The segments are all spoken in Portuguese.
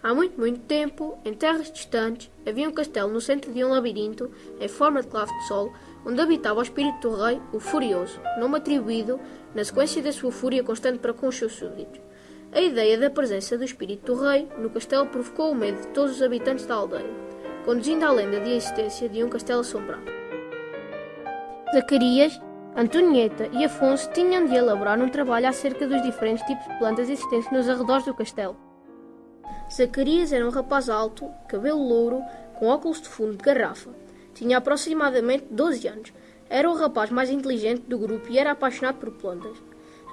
Há muito, muito tempo, em terras distantes, havia um castelo no centro de um labirinto, em forma de clave de sol, onde habitava o espírito do rei, o Furioso, nome atribuído na sequência da sua fúria constante para com os seus súditos. A ideia da presença do espírito do rei no castelo provocou o medo de todos os habitantes da aldeia, conduzindo à lenda da existência de um castelo assombrado. Zacarias, Antonieta e Afonso tinham de elaborar um trabalho acerca dos diferentes tipos de plantas existentes nos arredores do castelo. Zacarias era um rapaz alto, cabelo louro, com óculos de fundo de garrafa. Tinha aproximadamente 12 anos. Era o rapaz mais inteligente do grupo e era apaixonado por plantas.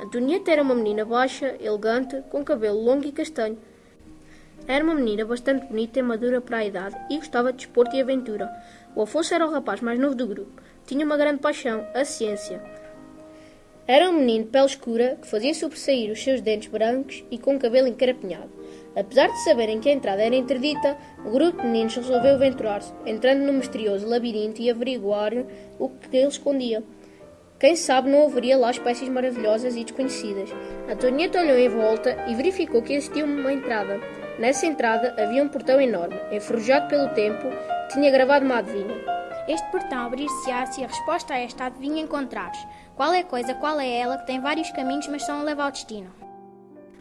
Antonieta era uma menina baixa, elegante, com cabelo longo e castanho. Era uma menina bastante bonita e madura para a idade e gostava de desporto e aventura. O Afonso era o rapaz mais novo do grupo. Tinha uma grande paixão, a ciência. Era um menino de pele escura que fazia sobressair os seus dentes brancos e com o cabelo encarapinhado. Apesar de saberem que a entrada era interdita, o grupo de meninos resolveu aventurar-se, entrando no misterioso labirinto e averiguar o que ele escondia. Quem sabe não haveria lá espécies maravilhosas e desconhecidas. Antonieta olhou em volta e verificou que existia uma entrada. Nessa entrada havia um portão enorme, enferrujado pelo tempo, que tinha gravado uma adivinha. Este portão abrir-se-á se a resposta a esta adivinha encontrares. Qual é a coisa, qual é ela, que tem vários caminhos, mas só um leva ao destino?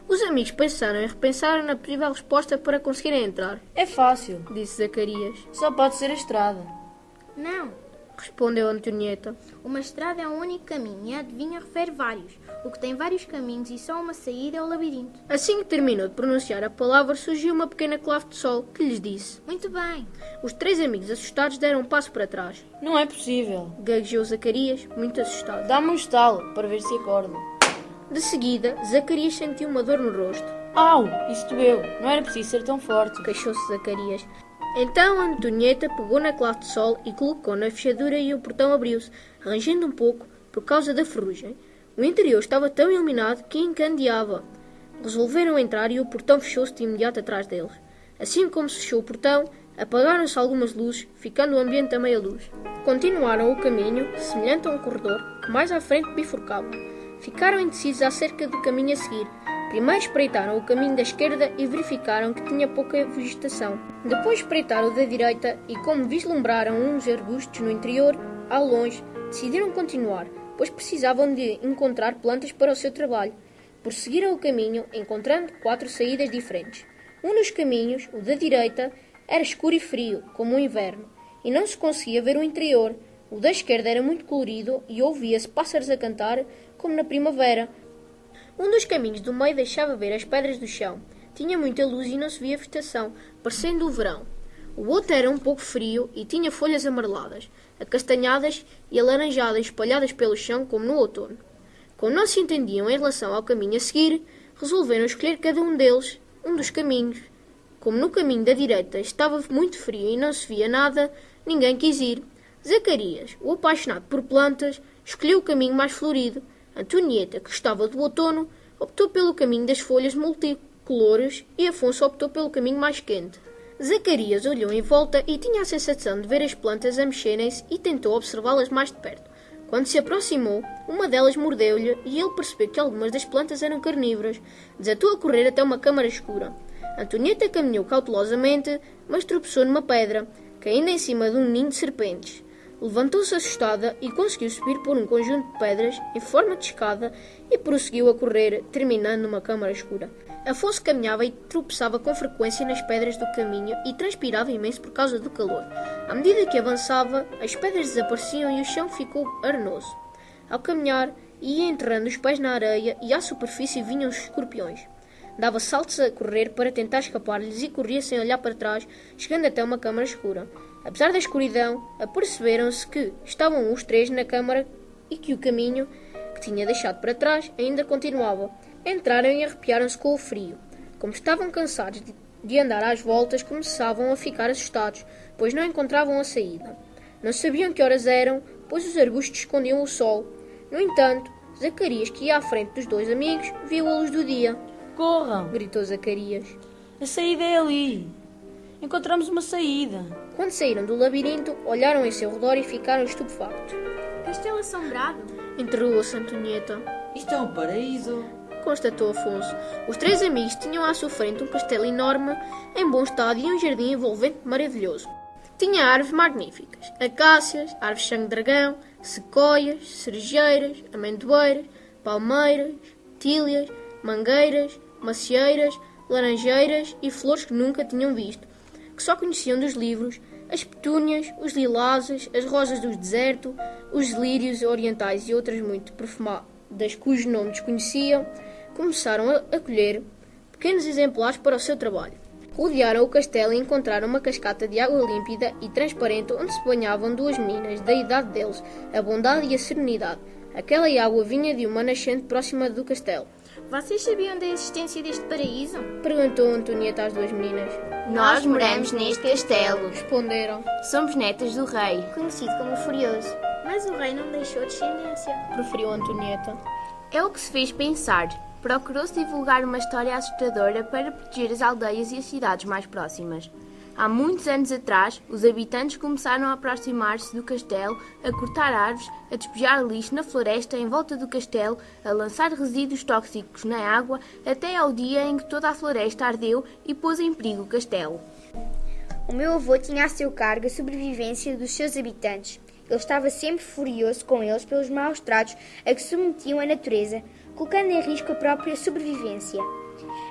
Os amigos pensaram e repensaram na possível resposta para conseguirem entrar. É fácil, Disse Zacarias. só pode ser a estrada. Não. Respondeu Antonieta. Uma estrada é um único caminho e a adivinha refere vários. O que tem vários caminhos e só uma saída é o labirinto. Assim que terminou de pronunciar a palavra, surgiu uma pequena clave de sol que lhes disse. Muito bem. Os três amigos assustados deram um passo para trás. Não é possível. Gaguejou Zacarias, muito assustado. Dá-me um estalo para ver se acordo. De seguida, Zacarias sentiu uma dor no rosto. Au, isso doeu. Não era preciso ser tão forte. Queixou-se Zacarias. Então Antonieta pegou na clave de sol e colocou na fechadura e o portão abriu-se, rangendo um pouco por causa da ferrugem. O interior estava tão iluminado que encandeava. Resolveram entrar e o portão fechou-se de imediato atrás deles. Assim como se fechou o portão, apagaram-se algumas luzes, ficando o ambiente a meia luz. Continuaram o caminho, semelhante a um corredor, que mais à frente bifurcava. Ficaram indecisos acerca do caminho a seguir. Primeiro espreitaram o caminho da esquerda e verificaram que tinha pouca vegetação. Depois espreitaram o da direita e, como vislumbraram uns arbustos no interior, ao longe, decidiram continuar, pois precisavam de encontrar plantas para o seu trabalho. Prosseguiram o caminho, encontrando 4 saídas diferentes. Um dos caminhos, o da direita, era escuro e frio, como o inverno, e não se conseguia ver o interior. O da esquerda era muito colorido e ouvia-se pássaros a cantar, como na primavera. Um dos caminhos do meio deixava ver as pedras do chão. Tinha muita luz e não se via vegetação, parecendo o verão. O outro era um pouco frio e tinha folhas amareladas, acastanhadas e alaranjadas espalhadas pelo chão como no outono. Como não se entendiam em relação ao caminho a seguir, resolveram escolher cada um deles um dos caminhos. Como no caminho da direita estava muito frio e não se via nada, ninguém quis ir. Zacarias, o apaixonado por plantas, escolheu o caminho mais florido. Antonieta, que gostava do outono, optou pelo caminho das folhas multicolores e Afonso optou pelo caminho mais quente. Zacarias olhou em volta e tinha a sensação de ver as plantas a mexerem-se e tentou observá-las mais de perto. Quando se aproximou, uma delas mordeu-lhe e ele percebeu que algumas das plantas eram carnívoras. Desatou a correr até uma câmara escura. Antonieta caminhou cautelosamente, mas tropeçou numa pedra, caindo em cima de um ninho de serpentes. Levantou-se assustada e conseguiu subir por um conjunto de pedras em forma de escada e prosseguiu a correr, terminando numa câmara escura. Afonso caminhava e tropeçava com frequência nas pedras do caminho e transpirava imenso por causa do calor. À medida que avançava, as pedras desapareciam e o chão ficou arenoso. Ao caminhar, ia enterrando os pés na areia e à superfície vinham os escorpiões. Dava saltos a correr para tentar escapar-lhes e corria sem olhar para trás, chegando até uma câmara escura. Apesar da escuridão, aperceberam-se que estavam os três na câmara e que o caminho que tinha deixado para trás ainda continuava. Entraram e arrepiaram-se com o frio. Como estavam cansados de andar às voltas, começavam a ficar assustados, pois não encontravam a saída. Não sabiam que horas eram, pois os arbustos escondiam o sol. No entanto, Zacarias, que ia à frente dos dois amigos, viu a luz do dia. Corram! Gritou Zacarias. A saída é ali. Encontramos uma saída. Quando saíram do labirinto, olharam em seu redor e ficaram estupefactos. Castelo assombrado? Interrogou-se Antonieta. Isto é um paraíso. constatou Afonso. Os três amigos tinham à sua frente um castelo enorme, em bom estado, e um jardim envolvente maravilhoso. Tinha árvores magníficas, acácias, árvores de sangue-dragão, sequoias, cerejeiras, amendoeiras, palmeiras, tílias, mangueiras, macieiras, laranjeiras e flores que nunca tinham visto, que só conheciam dos livros, as petúnias, os lilazes, as rosas do deserto, os lírios orientais e outras muito perfumadas cujos nomes desconheciam. Começaram a colher pequenos exemplares para o seu trabalho. Rodearam o castelo e encontraram uma cascata de água límpida e transparente onde se banhavam duas meninas da idade deles, a bondade e a serenidade. Aquela água vinha de uma nascente próxima do castelo. Vocês sabiam da existência deste paraíso? Perguntou Antonieta às duas meninas. Nós moramos neste castelo. Responderam. Somos netas do rei. Conhecido como Furioso. Mas o rei não deixou descendência. Preferiu Antonieta. É o que se fez pensar. Procurou-se divulgar uma história assustadora para proteger as aldeias e as cidades mais próximas. Há muitos anos atrás, os habitantes começaram a aproximar-se do castelo, a cortar árvores, a despejar lixo na floresta em volta do castelo, a lançar resíduos tóxicos na água, até ao dia em que toda a floresta ardeu e pôs em perigo o castelo. O meu avô tinha a seu cargo a sobrevivência dos seus habitantes. Ele estava sempre furioso com eles pelos maus tratos a que submetiam a natureza, colocando em risco a própria sobrevivência.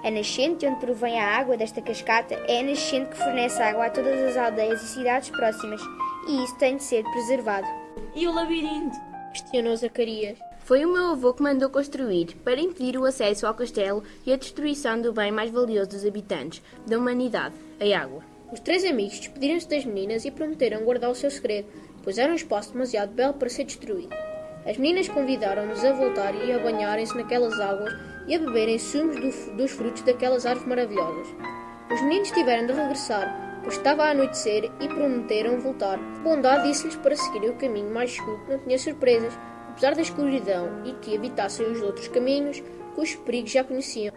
A nascente de onde provém a água desta cascata é a nascente que fornece água a todas as aldeias e cidades próximas, e isso tem de ser preservado. E o labirinto? Questionou Zacarias. Foi o meu avô que mandou construir, para impedir o acesso ao castelo e a destruição do bem mais valioso dos habitantes, da humanidade, a água. Os três amigos despediram-se das meninas e prometeram guardar o seu segredo, pois era um espaço demasiado belo para ser destruído. As meninas convidaram-nos a voltar e a banharem-se naquelas águas e a beberem sumos dos frutos daquelas árvores maravilhosas. Os meninos tiveram de regressar, pois estava a anoitecer, e prometeram voltar. Bondade disse-lhes para seguirem o caminho mais escuro, que não tinha surpresas, apesar da escuridão, e que evitassem os outros caminhos, cujos perigos já conheciam.